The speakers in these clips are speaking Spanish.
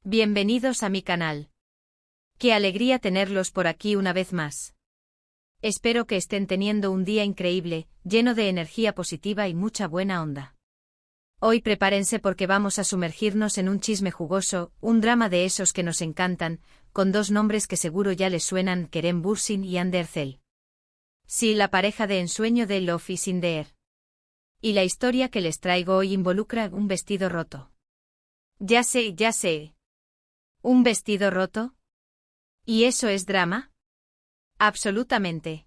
Bienvenidos a mi canal. Qué alegría tenerlos por aquí una vez más. Espero que estén teniendo un día increíble, lleno de energía positiva y mucha buena onda. Hoy prepárense porque vamos a sumergirnos en un chisme jugoso, un drama de esos que nos encantan, con dos nombres que seguro ya les suenan: Kerem Bürsin y Hande Erçel. Sí, la pareja de ensueño de Love is in the air. Y la historia que les traigo hoy involucra un vestido roto. Ya sé. ¿Un vestido roto? ¿Y eso es drama? Absolutamente.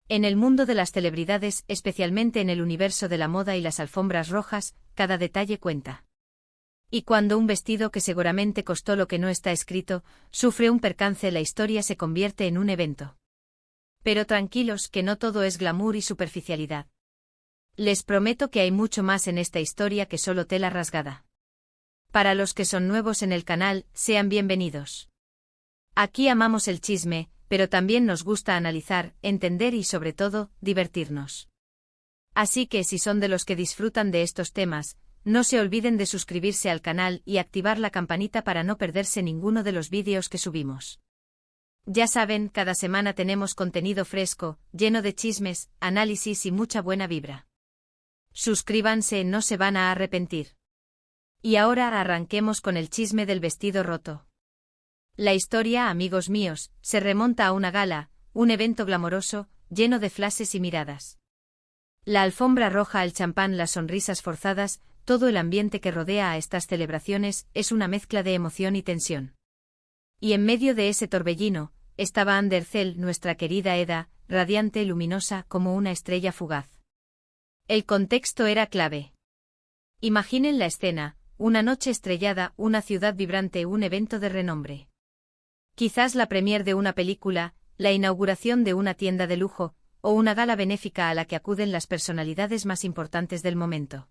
En el mundo de las celebridades, especialmente en el universo de la moda y las alfombras rojas, cada detalle cuenta. Y cuando un vestido que seguramente costó lo que no está escrito, sufre un percance, la historia se convierte en un evento. Pero tranquilos, que no todo es glamour y superficialidad. Les prometo que hay mucho más en esta historia que solo tela rasgada. Para los que son nuevos en el canal, sean bienvenidos. Aquí amamos el chisme, pero también nos gusta analizar, entender y sobre todo, divertirnos. Así que si son de los que disfrutan de estos temas, no se olviden de suscribirse al canal y activar la campanita para no perderse ninguno de los vídeos que subimos. Ya saben, cada semana tenemos contenido fresco, lleno de chismes, análisis y mucha buena vibra. Suscríbanse, no se van a arrepentir. Y ahora arranquemos con el chisme del vestido roto. La historia, amigos míos, se remonta a una gala, un evento glamoroso, lleno de flashes y miradas. La alfombra roja, el champán, las sonrisas forzadas, todo el ambiente que rodea a estas celebraciones es una mezcla de emoción y tensión. Y en medio de ese torbellino, estaba Hande Erçel, nuestra querida Eda, radiante, luminosa, como una estrella fugaz. El contexto era clave. Imaginen la escena: una noche estrellada, una ciudad vibrante, un evento de renombre. Quizás la premier de una película, la inauguración de una tienda de lujo, o una gala benéfica a la que acuden las personalidades más importantes del momento.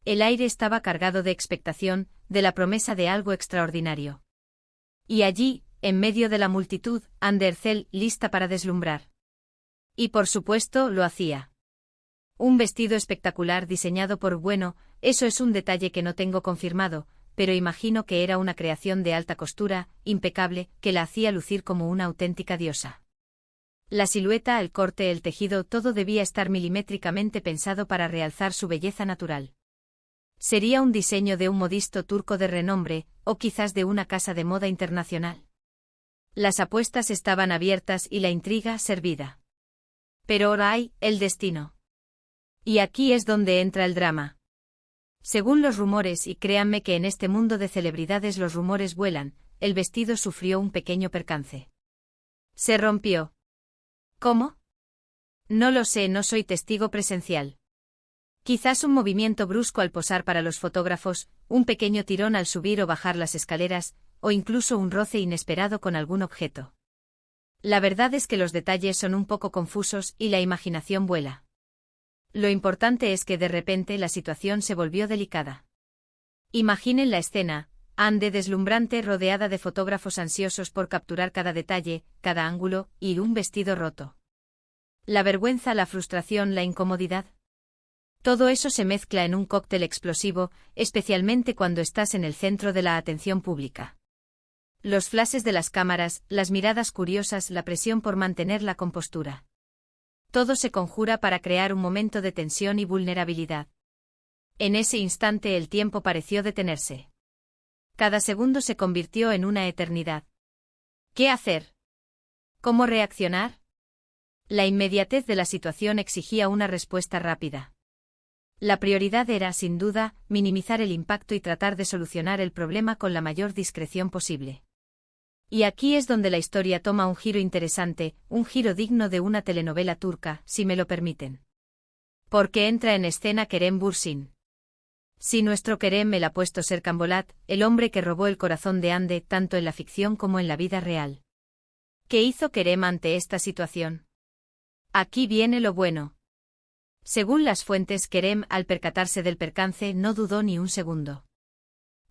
El aire estaba cargado de expectación, de la promesa de algo extraordinario. Y allí, en medio de la multitud, Hande Erçel, lista para deslumbrar. Y por supuesto, lo hacía. Un vestido espectacular diseñado por, bueno, eso es un detalle que no tengo confirmado, pero imagino que era una creación de alta costura, impecable, que la hacía lucir como una auténtica diosa. La silueta, el corte, el tejido, todo debía estar milimétricamente pensado para realzar su belleza natural. ¿Sería un diseño de un modisto turco de renombre, o quizás de una casa de moda internacional? Las apuestas estaban abiertas y la intriga servida. Pero ahora hay, el destino. Y aquí es donde entra el drama. Según los rumores, y créanme que en este mundo de celebridades los rumores vuelan, el vestido sufrió un pequeño percance. Se rompió. ¿Cómo? No lo sé, no soy testigo presencial. Quizás un movimiento brusco al posar para los fotógrafos, un pequeño tirón al subir o bajar las escaleras, o incluso un roce inesperado con algún objeto. La verdad es que los detalles son un poco confusos y la imaginación vuela. Lo importante es que de repente la situación se volvió delicada. Imaginen la escena: Hande deslumbrante rodeada de fotógrafos ansiosos por capturar cada detalle, cada ángulo, y un vestido roto. La vergüenza, la frustración, la incomodidad. Todo eso se mezcla en un cóctel explosivo, especialmente cuando estás en el centro de la atención pública. Los flashes de las cámaras, las miradas curiosas, la presión por mantener la compostura. Todo se conjura para crear un momento de tensión y vulnerabilidad. En ese instante el tiempo pareció detenerse. Cada segundo se convirtió en una eternidad. ¿Qué hacer? ¿Cómo reaccionar? La inmediatez de la situación exigía una respuesta rápida. La prioridad era, sin duda, minimizar el impacto y tratar de solucionar el problema con la mayor discreción posible. Y aquí es donde la historia toma un giro interesante, un giro digno de una telenovela turca, si me lo permiten. Porque entra en escena Kerem Bürsin. Sí, nuestro Kerem, el apuesto Serkan Bolat, el hombre que robó el corazón de Hande tanto en la ficción como en la vida real. ¿Qué hizo Kerem ante esta situación? Aquí viene lo bueno. Según las fuentes, Kerem, al percatarse del percance, no dudó ni un segundo.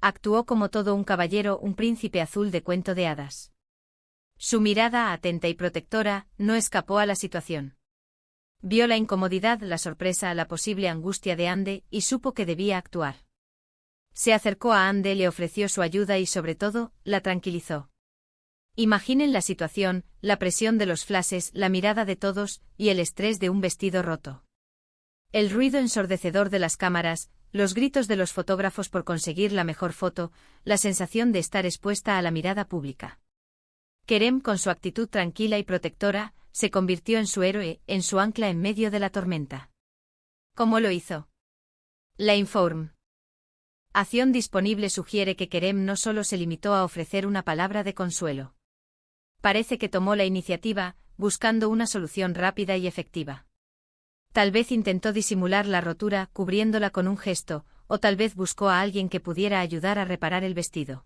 Actuó como todo un caballero, un príncipe azul de cuento de hadas. Su mirada, atenta y protectora, no escapó a la situación. Vio la incomodidad, la sorpresa, la posible angustia de Hande, y supo que debía actuar. Se acercó a Ande, le ofreció su ayuda y sobre todo, la tranquilizó. Imaginen la situación, la presión de los flashes, la mirada de todos, y el estrés de un vestido roto. El ruido ensordecedor de las cámaras, los gritos de los fotógrafos por conseguir la mejor foto, la sensación de estar expuesta a la mirada pública. Kerem, con su actitud tranquila y protectora, se convirtió en su héroe, en su ancla en medio de la tormenta. ¿Cómo lo hizo? La Inform. Acción disponible sugiere que Kerem no solo se limitó a ofrecer una palabra de consuelo. Parece que tomó la iniciativa, buscando una solución rápida y efectiva. Tal vez intentó disimular la rotura, cubriéndola con un gesto, o tal vez buscó a alguien que pudiera ayudar a reparar el vestido.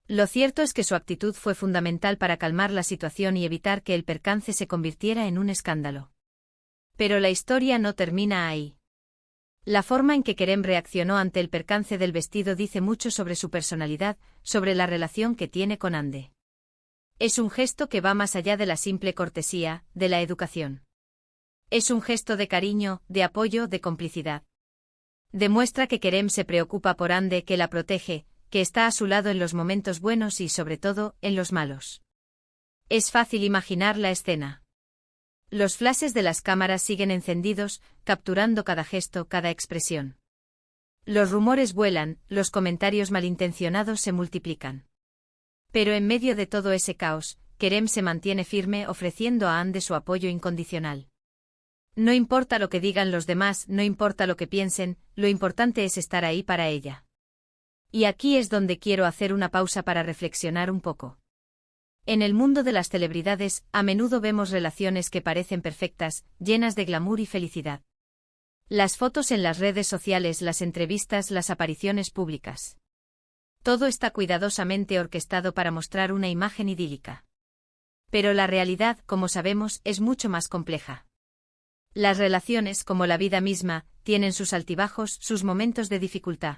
Lo cierto es que su actitud fue fundamental para calmar la situación y evitar que el percance se convirtiera en un escándalo. Pero la historia no termina ahí. La forma en que Kerem reaccionó ante el percance del vestido dice mucho sobre su personalidad, sobre la relación que tiene con Ande. Es un gesto que va más allá de la simple cortesía, de la educación. Es un gesto de cariño, de apoyo, de complicidad. Demuestra que Kerem se preocupa por Ande, que la protege, que está a su lado en los momentos buenos y sobre todo, en los malos. Es fácil imaginar la escena. Los flashes de las cámaras siguen encendidos, capturando cada gesto, cada expresión. Los rumores vuelan, los comentarios malintencionados se multiplican. Pero en medio de todo ese caos, Kerem se mantiene firme ofreciendo a Ande su apoyo incondicional. No importa lo que digan los demás, no importa lo que piensen, lo importante es estar ahí para ella. Y aquí es donde quiero hacer una pausa para reflexionar un poco. En el mundo de las celebridades, a menudo vemos relaciones que parecen perfectas, llenas de glamour y felicidad. Las fotos en las redes sociales, las entrevistas, las apariciones públicas. Todo está cuidadosamente orquestado para mostrar una imagen idílica. Pero la realidad, como sabemos, es mucho más compleja. Las relaciones, como la vida misma, tienen sus altibajos, sus momentos de dificultad.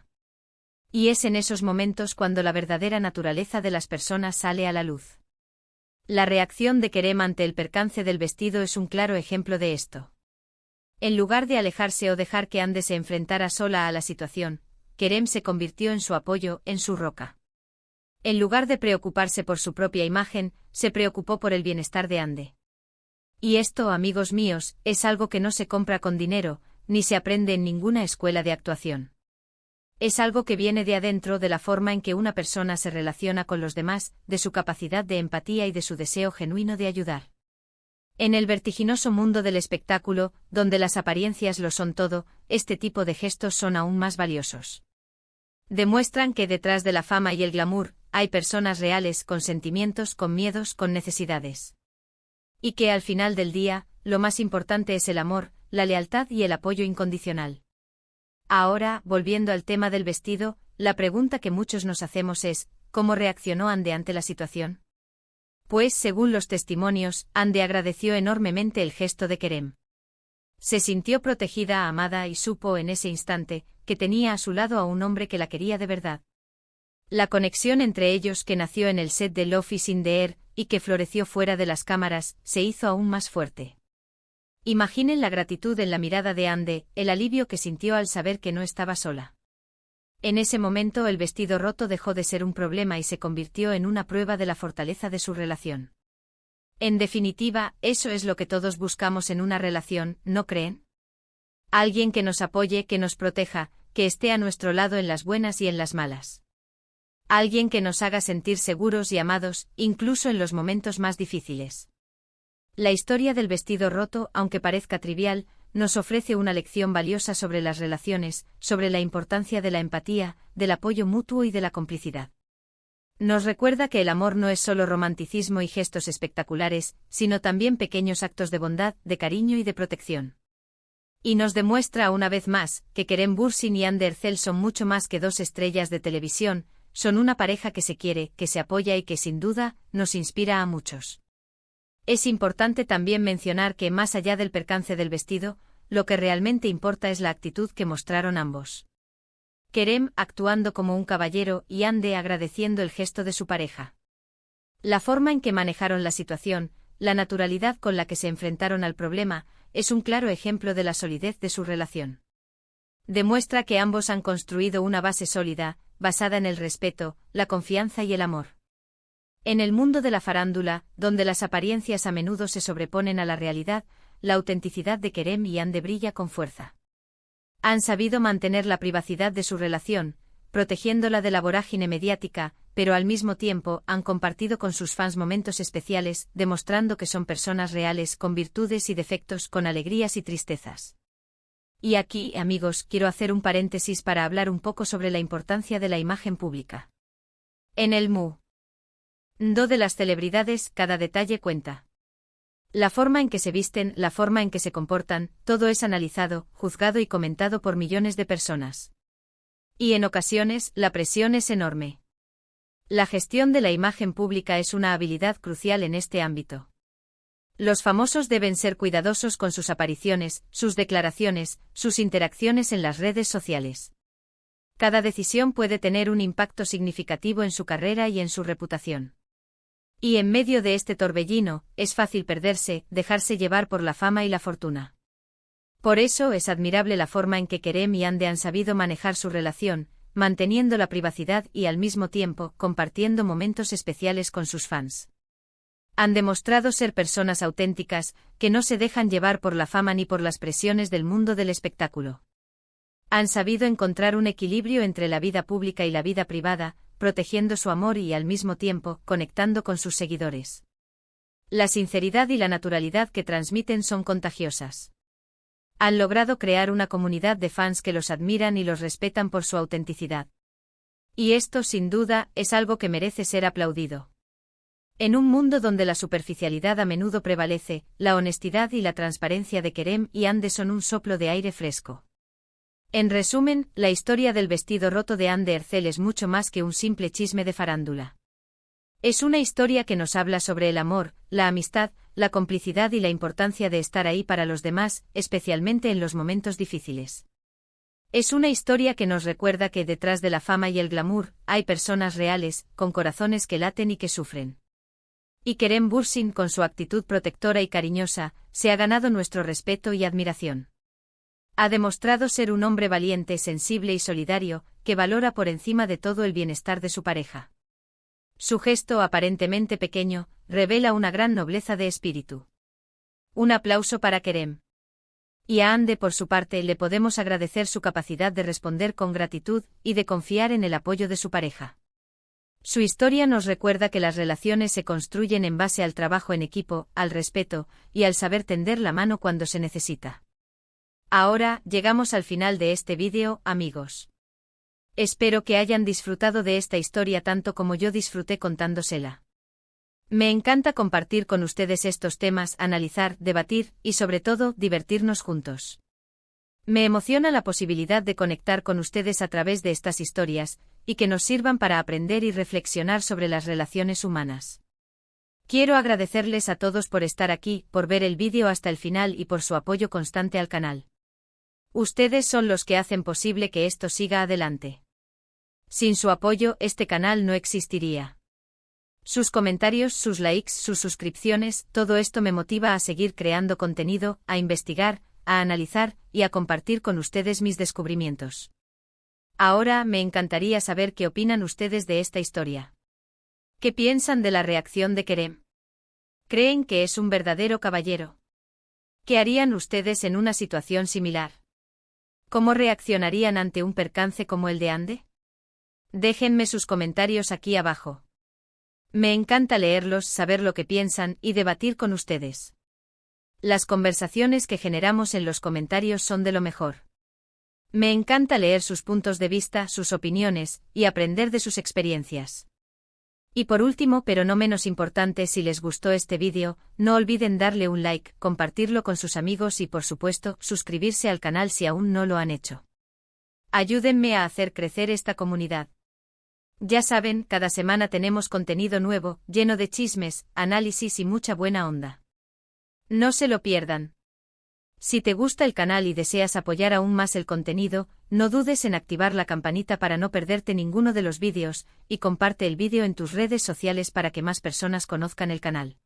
Y es en esos momentos cuando la verdadera naturaleza de las personas sale a la luz. La reacción de Kerem ante el percance del vestido es un claro ejemplo de esto. En lugar de alejarse o dejar que Ande se enfrentara sola a la situación, Kerem se convirtió en su apoyo, en su roca. En lugar de preocuparse por su propia imagen, se preocupó por el bienestar de Ande. Y esto, amigos míos, es algo que no se compra con dinero, ni se aprende en ninguna escuela de actuación. Es algo que viene de adentro, de la forma en que una persona se relaciona con los demás, de su capacidad de empatía y de su deseo genuino de ayudar. En el vertiginoso mundo del espectáculo, donde las apariencias lo son todo, este tipo de gestos son aún más valiosos. Demuestran que detrás de la fama y el glamour, hay personas reales, con sentimientos, con miedos, con necesidades. Y que al final del día, lo más importante es el amor, la lealtad y el apoyo incondicional. Ahora, volviendo al tema del vestido, la pregunta que muchos nos hacemos es, ¿cómo reaccionó Ande ante la situación? Pues, según los testimonios, Ande agradeció enormemente el gesto de Kerem. Se sintió protegida, amada y supo en ese instante, que tenía a su lado a un hombre que la quería de verdad. La conexión entre ellos, que nació en el set de Love is in the Air, y que floreció fuera de las cámaras, se hizo aún más fuerte. Imaginen la gratitud en la mirada de Ande, el alivio que sintió al saber que no estaba sola. En ese momento el vestido roto dejó de ser un problema y se convirtió en una prueba de la fortaleza de su relación. En definitiva, eso es lo que todos buscamos en una relación, ¿no creen? Alguien que nos apoye, que nos proteja, que esté a nuestro lado en las buenas y en las malas. Alguien que nos haga sentir seguros y amados, incluso en los momentos más difíciles. La historia del vestido roto, aunque parezca trivial, nos ofrece una lección valiosa sobre las relaciones, sobre la importancia de la empatía, del apoyo mutuo y de la complicidad. Nos recuerda que el amor no es solo romanticismo y gestos espectaculares, sino también pequeños actos de bondad, de cariño y de protección. Y nos demuestra una vez más, que Kerem Bürsin y Ande Erçel son mucho más que dos estrellas de televisión, son una pareja que se quiere, que se apoya y que sin duda, nos inspira a muchos. Es importante también mencionar que más allá del percance del vestido, lo que realmente importa es la actitud que mostraron ambos. Kerem actuando como un caballero y Ande agradeciendo el gesto de su pareja. La forma en que manejaron la situación, la naturalidad con la que se enfrentaron al problema, es un claro ejemplo de la solidez de su relación. Demuestra que ambos han construido una base sólida, basada en el respeto, la confianza y el amor. En el mundo de la farándula, donde las apariencias a menudo se sobreponen a la realidad, la autenticidad de Kerem y Hande brilla con fuerza. Han sabido mantener la privacidad de su relación, protegiéndola de la vorágine mediática, pero al mismo tiempo han compartido con sus fans momentos especiales, demostrando que son personas reales con virtudes y defectos, con alegrías y tristezas. Y aquí, amigos, quiero hacer un paréntesis para hablar un poco sobre la importancia de la imagen pública. En el mundo de las celebridades, cada detalle cuenta. La forma en que se visten, la forma en que se comportan, todo es analizado, juzgado y comentado por millones de personas. Y en ocasiones, la presión es enorme. La gestión de la imagen pública es una habilidad crucial en este ámbito. Los famosos deben ser cuidadosos con sus apariciones, sus declaraciones, sus interacciones en las redes sociales. Cada decisión puede tener un impacto significativo en su carrera y en su reputación. Y en medio de este torbellino, es fácil perderse, dejarse llevar por la fama y la fortuna. Por eso es admirable la forma en que Kerem y Hande han sabido manejar su relación, manteniendo la privacidad y al mismo tiempo compartiendo momentos especiales con sus fans. Han demostrado ser personas auténticas, que no se dejan llevar por la fama ni por las presiones del mundo del espectáculo. Han sabido encontrar un equilibrio entre la vida pública y la vida privada, protegiendo su amor y al mismo tiempo conectando con sus seguidores. La sinceridad y la naturalidad que transmiten son contagiosas. Han logrado crear una comunidad de fans que los admiran y los respetan por su autenticidad. Y esto, sin duda, es algo que merece ser aplaudido. En un mundo donde la superficialidad a menudo prevalece, la honestidad y la transparencia de Kerem y Hande son un soplo de aire fresco. En resumen, la historia del vestido roto de Hande Erçel es mucho más que un simple chisme de farándula. Es una historia que nos habla sobre el amor, la amistad, la complicidad y la importancia de estar ahí para los demás, especialmente en los momentos difíciles. Es una historia que nos recuerda que detrás de la fama y el glamour, hay personas reales, con corazones que laten y que sufren. Y Kerem Bürsin, con su actitud protectora y cariñosa, se ha ganado nuestro respeto y admiración. Ha demostrado ser un hombre valiente, sensible y solidario, que valora por encima de todo el bienestar de su pareja. Su gesto, aparentemente pequeño, revela una gran nobleza de espíritu. Un aplauso para Kerem. Y a Hande, por su parte, le podemos agradecer su capacidad de responder con gratitud y de confiar en el apoyo de su pareja. Su historia nos recuerda que las relaciones se construyen en base al trabajo en equipo, al respeto y al saber tender la mano cuando se necesita. Ahora, llegamos al final de este vídeo, amigos. Espero que hayan disfrutado de esta historia tanto como yo disfruté contándosela. Me encanta compartir con ustedes estos temas, analizar, debatir y sobre todo, divertirnos juntos. Me emociona la posibilidad de conectar con ustedes a través de estas historias, y que nos sirvan para aprender y reflexionar sobre las relaciones humanas. Quiero agradecerles a todos por estar aquí, por ver el vídeo hasta el final y por su apoyo constante al canal. Ustedes son los que hacen posible que esto siga adelante. Sin su apoyo, este canal no existiría. Sus comentarios, sus likes, sus suscripciones, todo esto me motiva a seguir creando contenido, a investigar, a analizar y a compartir con ustedes mis descubrimientos. Ahora me encantaría saber qué opinan ustedes de esta historia. ¿Qué piensan de la reacción de Kerem? ¿Creen que es un verdadero caballero? ¿Qué harían ustedes en una situación similar? ¿Cómo reaccionarían ante un percance como el de Hande? Déjenme sus comentarios aquí abajo. Me encanta leerlos, saber lo que piensan y debatir con ustedes. Las conversaciones que generamos en los comentarios son de lo mejor. Me encanta leer sus puntos de vista, sus opiniones, y aprender de sus experiencias. Y por último, pero no menos importante, si les gustó este vídeo, no olviden darle un like, compartirlo con sus amigos y por supuesto, suscribirse al canal si aún no lo han hecho. Ayúdenme a hacer crecer esta comunidad. Ya saben, cada semana tenemos contenido nuevo, lleno de chismes, análisis y mucha buena onda. No se lo pierdan. Si te gusta el canal y deseas apoyar aún más el contenido, no dudes en activar la campanita para no perderte ninguno de los vídeos, y comparte el vídeo en tus redes sociales para que más personas conozcan el canal.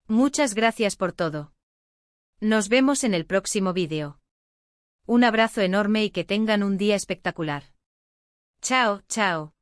Muchas gracias por todo. Nos vemos en el próximo vídeo. Un abrazo enorme y que tengan un día espectacular. Chao, chao.